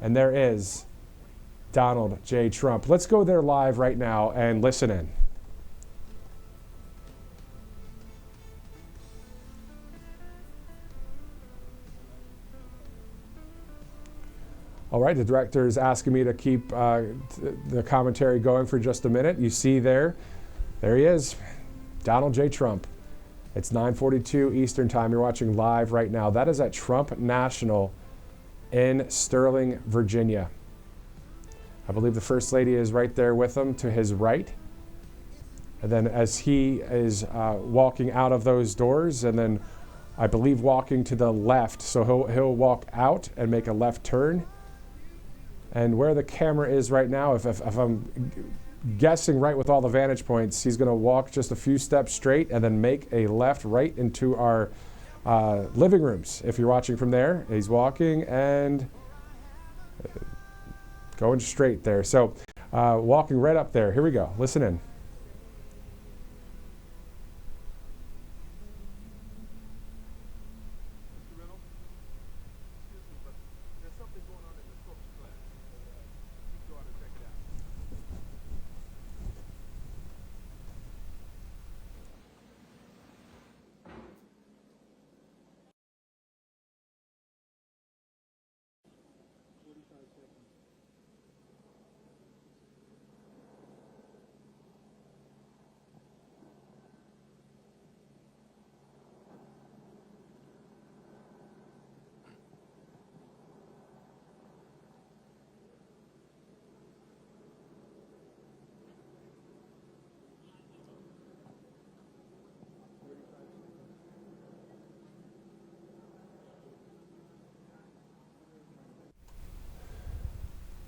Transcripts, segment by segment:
And there is Donald J. Trump. Let's go there live right now and listen in. All right, the director is asking me to keep the commentary going for just a minute. You see there he is, Donald J. Trump. It's 9:42 Eastern Time. You're watching live right now. That is at Trump National in Sterling, Virginia. I believe the First Lady is right there with him to his right. And then as he is walking out of those doors, and then I believe walking to the left, so he'll walk out and make a left turn. And where the camera is right now, if I'm guessing right with all the vantage points, he's going to walk just a few steps straight and then make a left right into our living rooms. If you're watching from there, he's walking and going straight there. So walking right up there. Here we go. Listen in.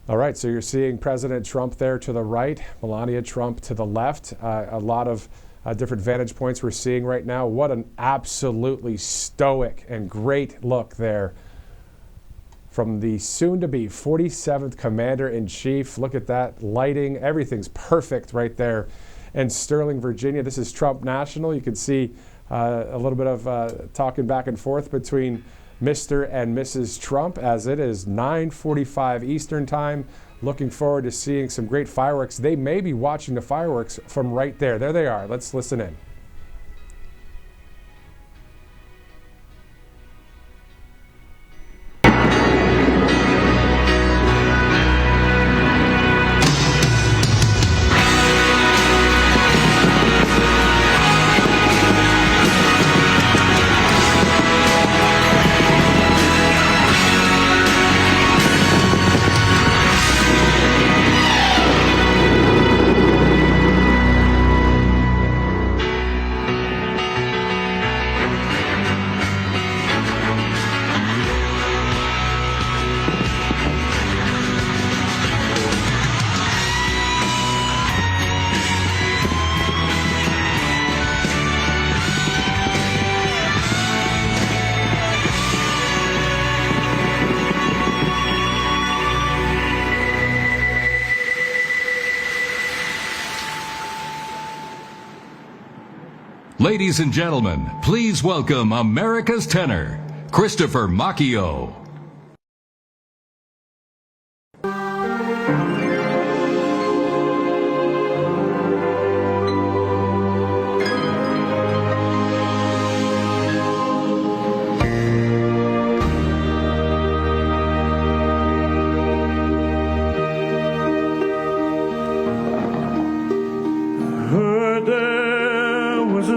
All right, so you're seeing President Trump there to the right, Melania Trump to the left. A lot of different vantage points we're seeing right now. What an absolutely stoic and great look there from the soon-to-be 47th Commander-in-Chief. Look at that lighting. Everything's perfect right there in Sterling, Virginia. This is Trump National. You can see a little bit of talking back and forth between Mr. and Mrs. Trump as it is 9:45 Eastern Time. Looking forward to seeing some great fireworks. They may be watching the fireworks from right there. There they are. Let's listen in. Ladies and gentlemen, please welcome America's tenor, Christopher Macchio.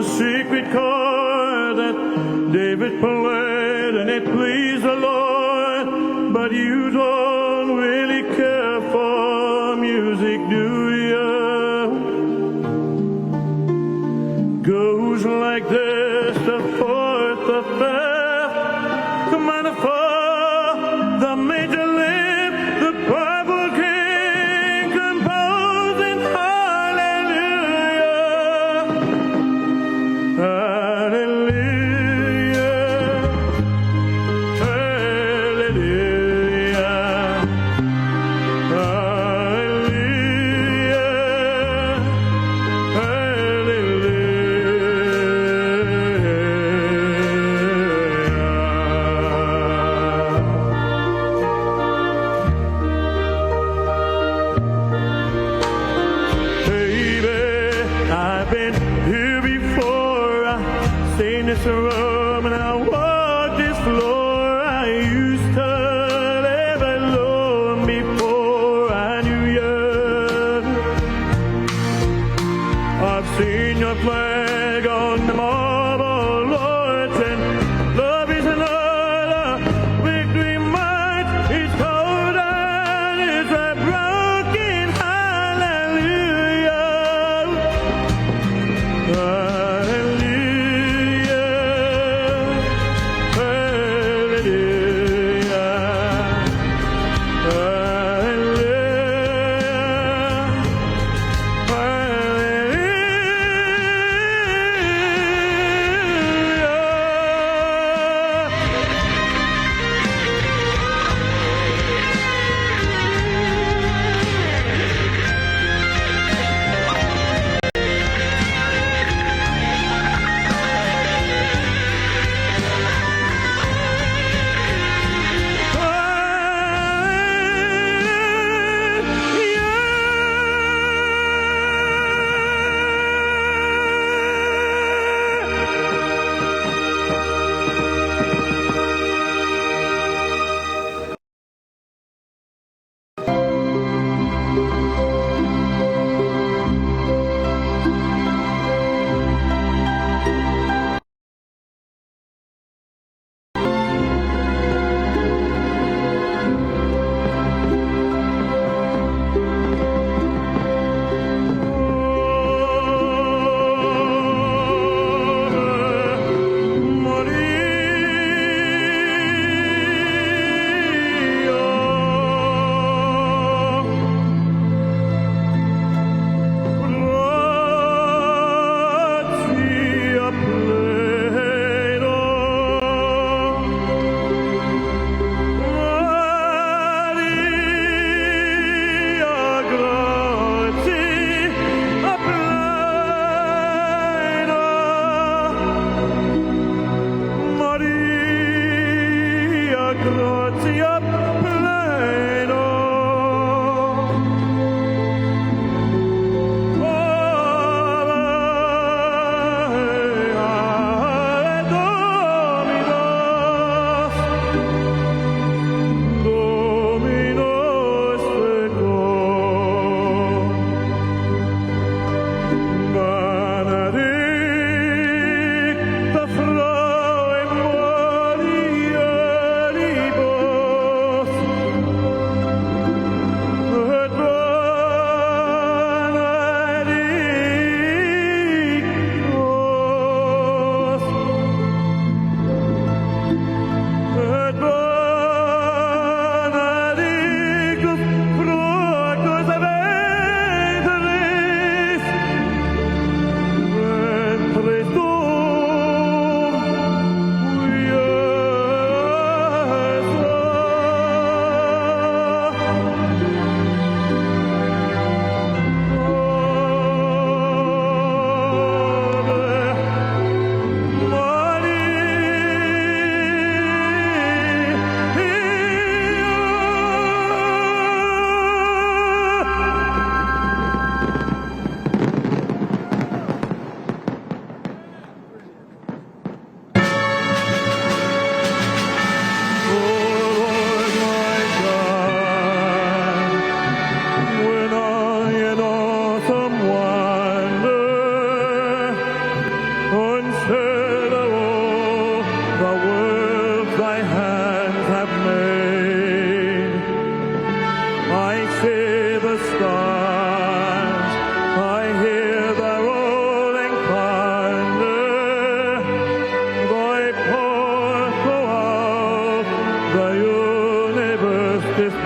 Secret chord that David played and it pleased the Lord, but you don't really care for music, do you? Goes like this, the fourth, the fifth, the minor four, the major lift, the purple king composing hallelujah. Hallelujah, hallelujah.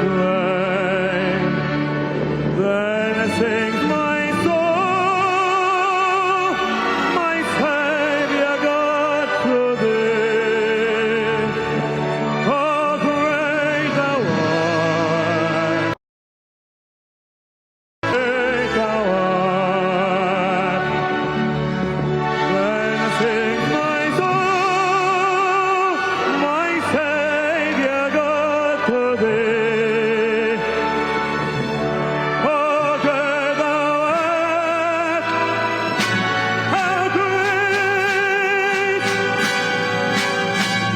strength. Then sings my soul, my Savior God, to thee. Oh, great thou art, great thou art. Then sings my soul, my Savior God, to thee. Oh, great thou art, how great thou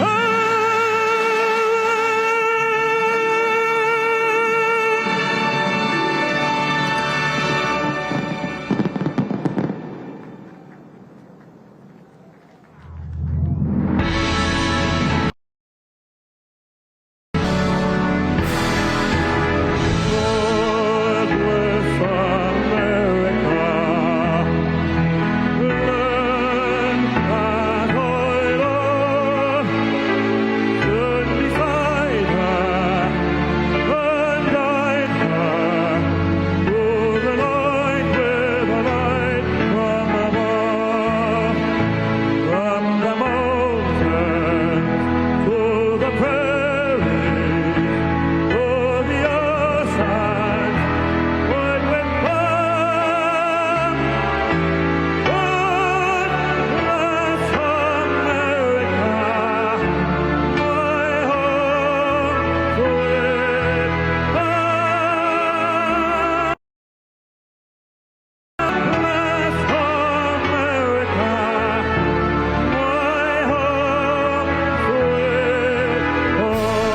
art. Lord, bless America. Learn that oil stood beside her and guide her through the night with a light from above. From the mountains to the prairies, to the ocean, wide with love. God bless America, my home sweet home. Bless America, my home sweet home.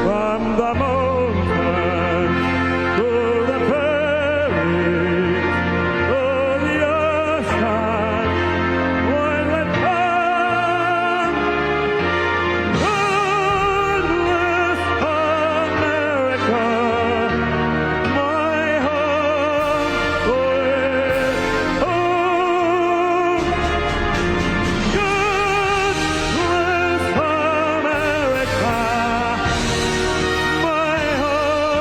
From the mountains to the prairies, to the ocean, wide with love. God bless America, my home sweet home. God bless America, my home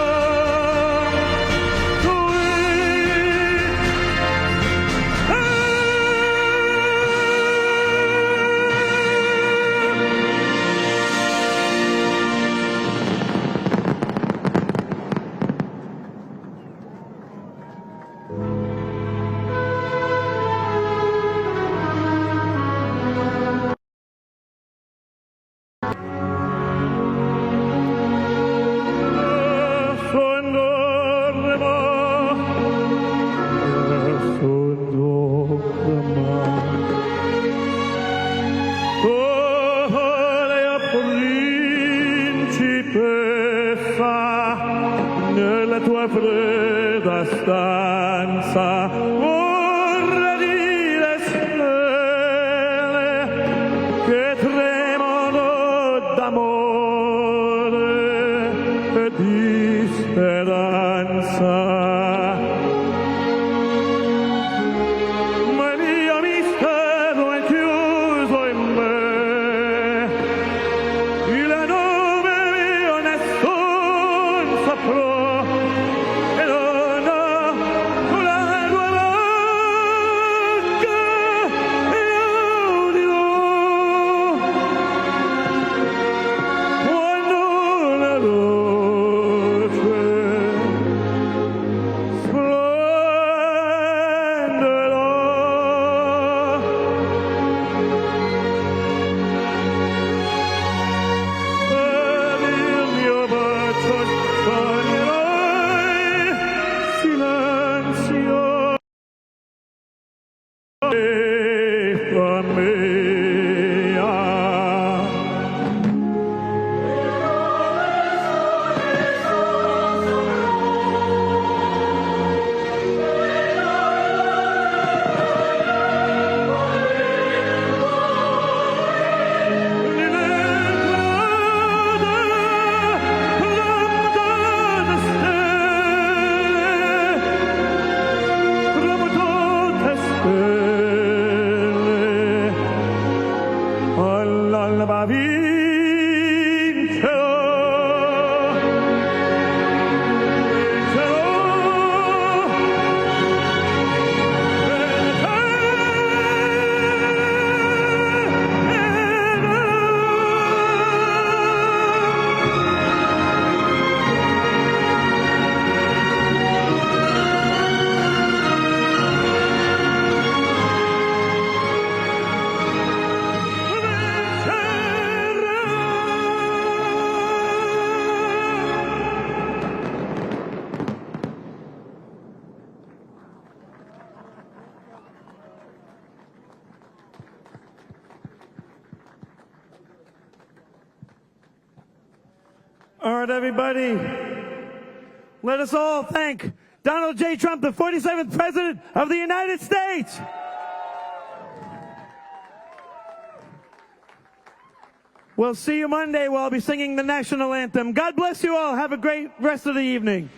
nella tua fredda stanza vorrei dire stelle che tremano d'amore e di speranza. Ma il mio mistero è chiuso in me, il nome mio nessun saprà, e non ho una tua bocca io dirò, quando la luce All right, everybody. Let us all thank Donald J. Trump, the 47th President of the United States. We'll see you Monday where I'll be singing the national anthem. God bless you all. Have a great rest of the evening.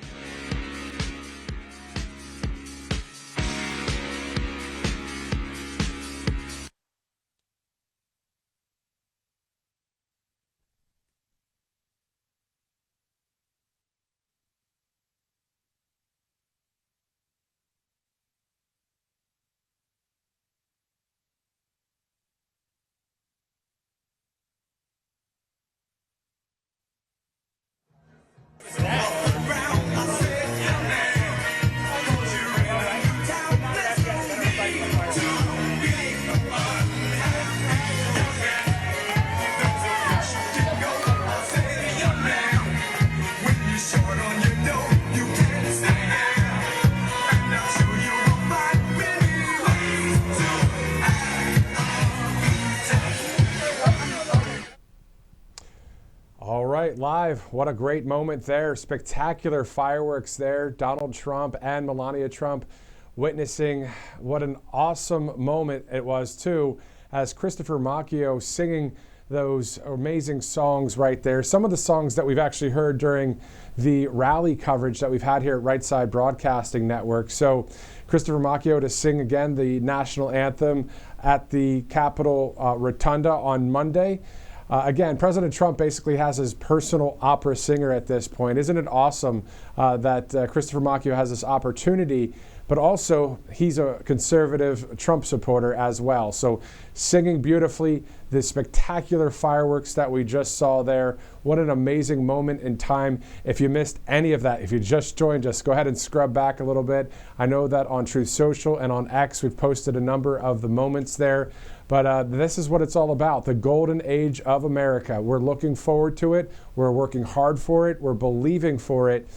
All right, live. What a great moment there. Spectacular fireworks there. Donald Trump and Melania Trump witnessing what an awesome moment it was, too, as Christopher Macchio singing those amazing songs right there. Some of the songs that we've actually heard during the rally coverage that we've had here at Right Side Broadcasting Network. So Christopher Macchio to sing again the national anthem at the Capitol Rotunda on Monday. Again, President Trump basically has his personal opera singer at this point. Isn't it awesome that Christopher Macchio has this opportunity, but also he's a conservative Trump supporter as well. So singing beautifully, the spectacular fireworks that we just saw there. What an amazing moment in time. If you missed any of that, if you just joined us, go ahead and scrub back a little bit. I know that on Truth Social and on X, we've posted a number of the moments there. But this is what it's all about, the golden age of America. We're looking forward to it. We're working hard for it. We're believing for it,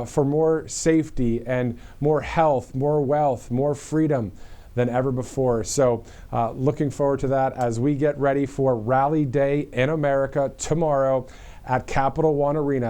for more safety and more health, more wealth, more freedom than ever before. So looking forward to that as we get ready for Rally Day in America tomorrow at Capital One Arena.